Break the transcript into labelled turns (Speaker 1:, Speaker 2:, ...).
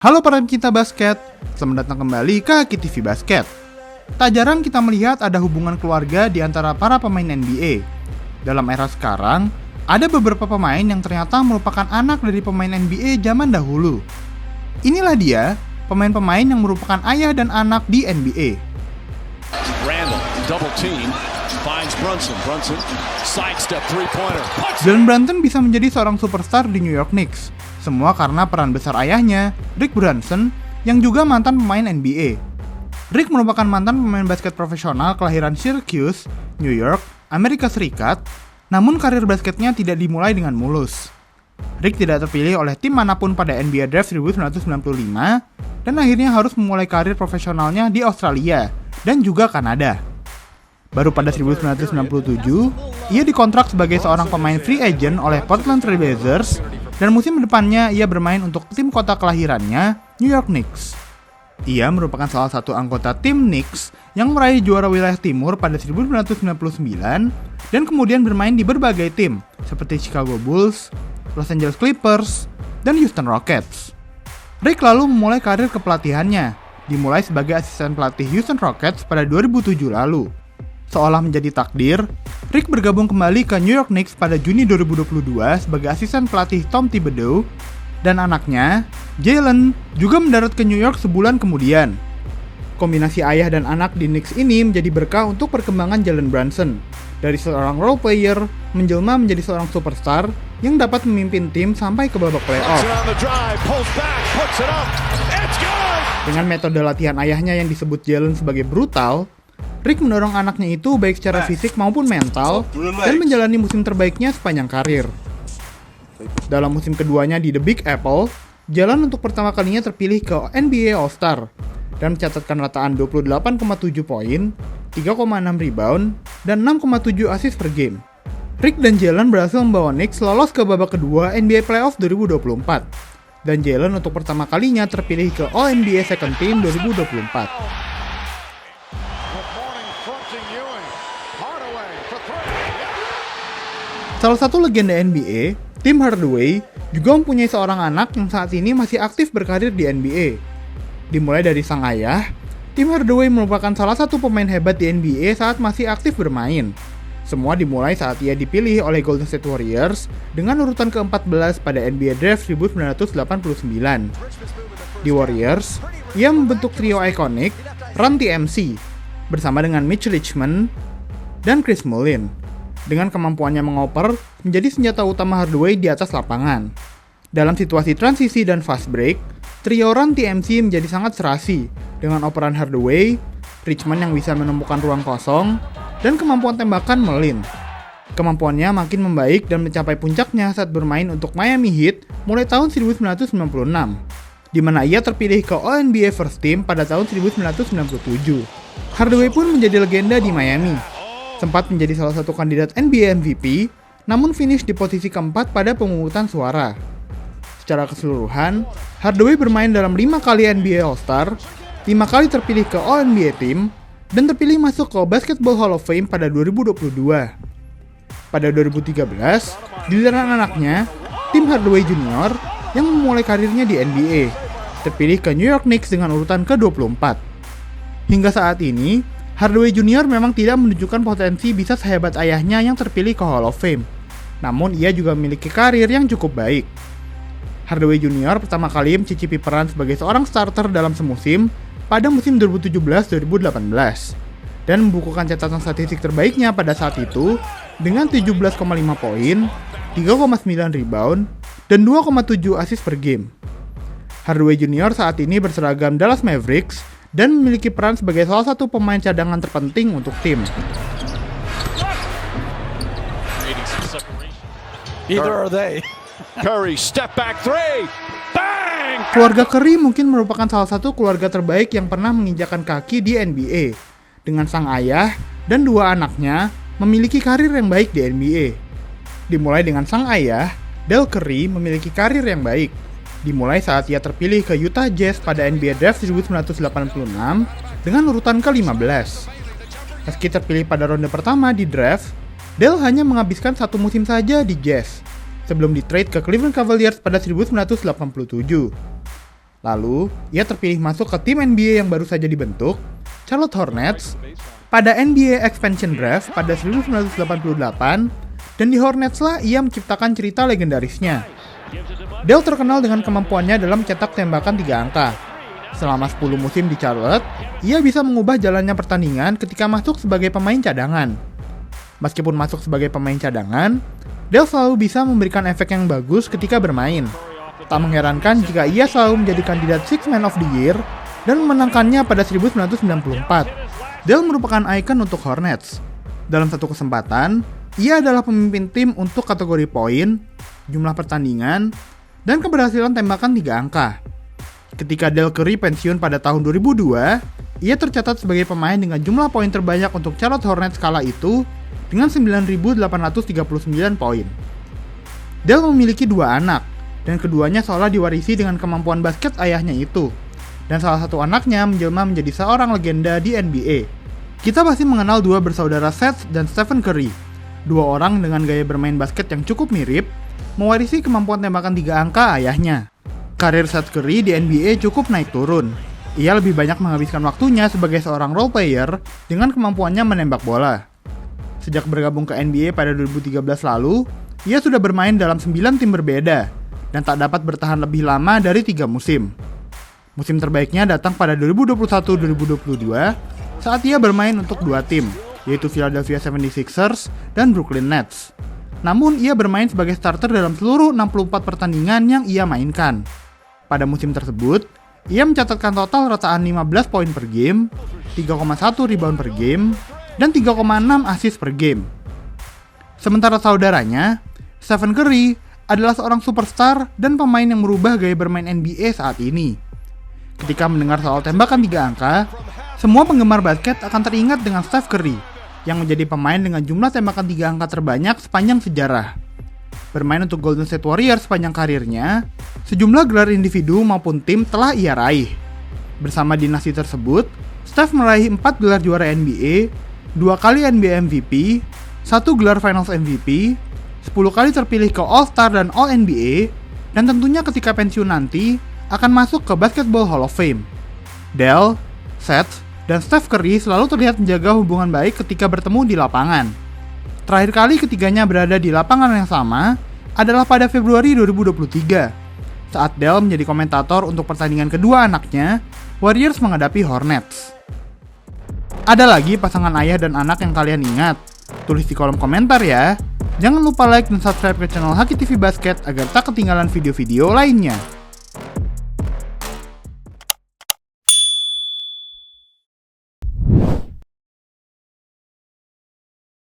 Speaker 1: Halo para pecinta basket, selamat datang kembali ke Aki TV Basket. Tak jarang kita melihat ada hubungan keluarga di antara para pemain NBA. Dalam era sekarang, ada beberapa pemain yang ternyata merupakan anak dari pemain NBA zaman dahulu. Inilah dia, pemain-pemain yang merupakan ayah dan anak di NBA.
Speaker 2: Randall, double team, finds Brunson, sidestep three-pointer.
Speaker 1: Jalen Brunson bisa menjadi seorang superstar di New York Knicks. Semua karena peran besar ayahnya, Rick Brunson, yang juga mantan pemain NBA. Rick merupakan mantan pemain basket profesional kelahiran Syracuse, New York, Amerika Serikat, namun karir basketnya tidak dimulai dengan mulus. Rick tidak terpilih oleh tim manapun pada NBA Draft 1995, dan akhirnya harus memulai karir profesionalnya di Australia dan juga Kanada. Baru pada 1997, ia dikontrak sebagai seorang pemain free agent oleh Portland Trail Blazers, dan musim depannya ia bermain untuk tim kota kelahirannya, New York Knicks. Ia merupakan salah satu anggota tim Knicks yang meraih juara wilayah timur pada 1999 dan kemudian bermain di berbagai tim seperti Chicago Bulls, Los Angeles Clippers, dan Houston Rockets. Rick lalu memulai karir kepelatihannya, dimulai sebagai asisten pelatih Houston Rockets pada 2007 lalu. Seolah menjadi takdir, Rick bergabung kembali ke New York Knicks pada Juni 2022 sebagai asisten pelatih Tom Thibodeau, dan anaknya, Jalen, juga mendarat ke New York sebulan kemudian. Kombinasi ayah dan anak di Knicks ini menjadi berkah untuk perkembangan Jalen Brunson. Dari seorang role player, menjelma menjadi seorang superstar yang dapat memimpin tim sampai ke babak playoff. Dengan metode latihan ayahnya yang disebut Jalen sebagai brutal, Rick mendorong anaknya itu baik secara fisik maupun mental dan menjalani musim terbaiknya sepanjang karir. Dalam musim keduanya di The Big Apple, Jalen untuk pertama kalinya terpilih ke NBA All-Star dan mencatatkan rataan 28,7 poin, 3,6 rebound, dan 6,7 assist per game. Rick dan Jalen berhasil membawa Knicks lolos ke babak kedua NBA Playoff 2024, dan Jalen untuk pertama kalinya terpilih ke All-NBA Second Team 2024. Salah satu legenda NBA, Tim Hardaway, juga mempunyai seorang anak yang saat ini masih aktif berkarir di NBA. Dimulai dari sang ayah, Tim Hardaway merupakan salah satu pemain hebat di NBA saat masih aktif bermain. Semua dimulai saat ia dipilih oleh Golden State Warriors dengan urutan ke-14 pada NBA Draft 1989. Di Warriors, ia membentuk trio ikonik Run TMC bersama dengan Mitch Richmond dan Chris Mullin. Dengan kemampuannya mengoper menjadi senjata utama Hardaway di atas lapangan. Dalam situasi transisi dan fast break, trio Run TMC menjadi sangat serasi dengan operan Hardaway, Richmond yang bisa menemukan ruang kosong, dan kemampuan tembakan Mullin. Kemampuannya makin membaik dan mencapai puncaknya saat bermain untuk Miami Heat mulai tahun 1996, di mana ia terpilih ke All-NBA First Team pada tahun 1997. Hardaway pun menjadi legenda di Miami. Sempat menjadi salah satu kandidat NBA MVP, namun finish di posisi keempat pada pemungutan suara. Secara keseluruhan, Hardaway bermain dalam 5 kali NBA All-Star, 5 kali terpilih ke All-NBA Team, dan terpilih masuk ke Basketball Hall of Fame pada 2022. Pada 2013, giliran anaknya, Tim Hardaway Jr., yang memulai karirnya di NBA, terpilih ke New York Knicks dengan urutan ke-24. Hingga saat ini, Hardaway Jr. memang tidak menunjukkan potensi bisa sehebat ayahnya yang terpilih ke Hall of Fame. Namun ia juga memiliki karir yang cukup baik. Hardaway Jr. pertama kali mencicipi peran sebagai seorang starter dalam semusim pada musim 2017-2018 dan membukukan catatan statistik terbaiknya pada saat itu dengan 17,5 poin, 3,9 rebound, dan 2,7 assist per game. Hardaway Jr. saat ini berseragam Dallas Mavericks dan memiliki peran sebagai salah satu pemain cadangan terpenting untuk tim.
Speaker 2: Either are they. Curry step back three. Bang!
Speaker 1: Keluarga Curry mungkin merupakan salah satu keluarga terbaik yang pernah menginjakan kaki di NBA. Dengan sang ayah dan 2 anaknya memiliki karir yang baik di NBA. Dimulai dengan sang ayah, Del Curry memiliki karir yang baik. Dimulai saat ia terpilih ke Utah Jazz pada NBA Draft 1986 dengan urutan ke-15. Meski terpilih pada ronde pertama di draft, Del hanya menghabiskan 1 musim saja di Jazz, sebelum di-trade ke Cleveland Cavaliers pada 1987. Lalu, ia terpilih masuk ke tim NBA yang baru saja dibentuk, Charlotte Hornets, pada NBA Expansion Draft pada 1988, dan di Hornets lah ia menciptakan cerita legendarisnya. Dell terkenal dengan kemampuannya dalam cetak tembakan 3 angka. Selama 10 musim di Charlotte, ia bisa mengubah jalannya pertandingan ketika masuk sebagai pemain cadangan. Meskipun masuk sebagai pemain cadangan, Dell selalu bisa memberikan efek yang bagus ketika bermain. Tak mengherankan jika ia selalu menjadi kandidat Sixth Man of the Year dan memenangkannya pada 1994. Dell merupakan ikon untuk Hornets. Dalam satu kesempatan, ia adalah pemimpin tim untuk kategori poin, jumlah pertandingan, dan keberhasilan tembakan 3 angka. Ketika Dell Curry pensiun pada tahun 2002, ia tercatat sebagai pemain dengan jumlah poin terbanyak untuk Charlotte Hornets kala itu dengan 9.839 poin. Dell memiliki 2 anak, dan keduanya seolah diwarisi dengan kemampuan basket ayahnya itu. Dan salah satu anaknya menjelma menjadi seorang legenda di NBA. Kita pasti mengenal 2 bersaudara Seth dan Stephen Curry. 2 orang dengan gaya bermain basket yang cukup mirip, mewarisi kemampuan tembakan 3 angka ayahnya. Karir Seth Curry di NBA cukup naik turun. Ia lebih banyak menghabiskan waktunya sebagai seorang role player dengan kemampuannya menembak bola. Sejak bergabung ke NBA pada 2013 lalu, ia sudah bermain dalam 9 tim berbeda, dan tak dapat bertahan lebih lama dari 3 musim. Musim terbaiknya datang pada 2021-2022 saat ia bermain untuk 2 tim, yaitu Philadelphia 76ers dan Brooklyn Nets. Namun ia bermain sebagai starter dalam seluruh 64 pertandingan yang ia mainkan. Pada musim tersebut, ia mencatatkan total rataan 15 poin per game, 3,1 rebound per game, dan 3,6 assist per game. Sementara saudaranya, Stephen Curry, adalah seorang superstar dan pemain yang merubah gaya bermain NBA saat ini. Ketika mendengar soal tembakan 3 angka, semua penggemar basket akan teringat dengan Steph Curry, yang menjadi pemain dengan jumlah tembakan 3 angka terbanyak sepanjang sejarah. Bermain untuk Golden State Warriors sepanjang karirnya, sejumlah gelar individu maupun tim telah ia raih. Bersama dinasti tersebut, Steph meraih 4 gelar juara NBA, 2 kali NBA MVP, 1 gelar Finals MVP, 10 kali terpilih ke All-Star dan All-NBA, dan tentunya ketika pensiun nanti akan masuk ke Basketball Hall of Fame. Dell, Seth, dan Steph Curry selalu terlihat menjaga hubungan baik ketika bertemu di lapangan. Terakhir kali ketiganya berada di lapangan yang sama adalah pada Februari 2023, saat Dell menjadi komentator untuk pertandingan kedua anaknya, Warriors menghadapi Hornets. Ada lagi pasangan ayah dan anak yang kalian ingat? Tulis di kolom komentar ya. Jangan lupa like dan subscribe ke channel Haki TV Basket agar tak ketinggalan video-video lainnya.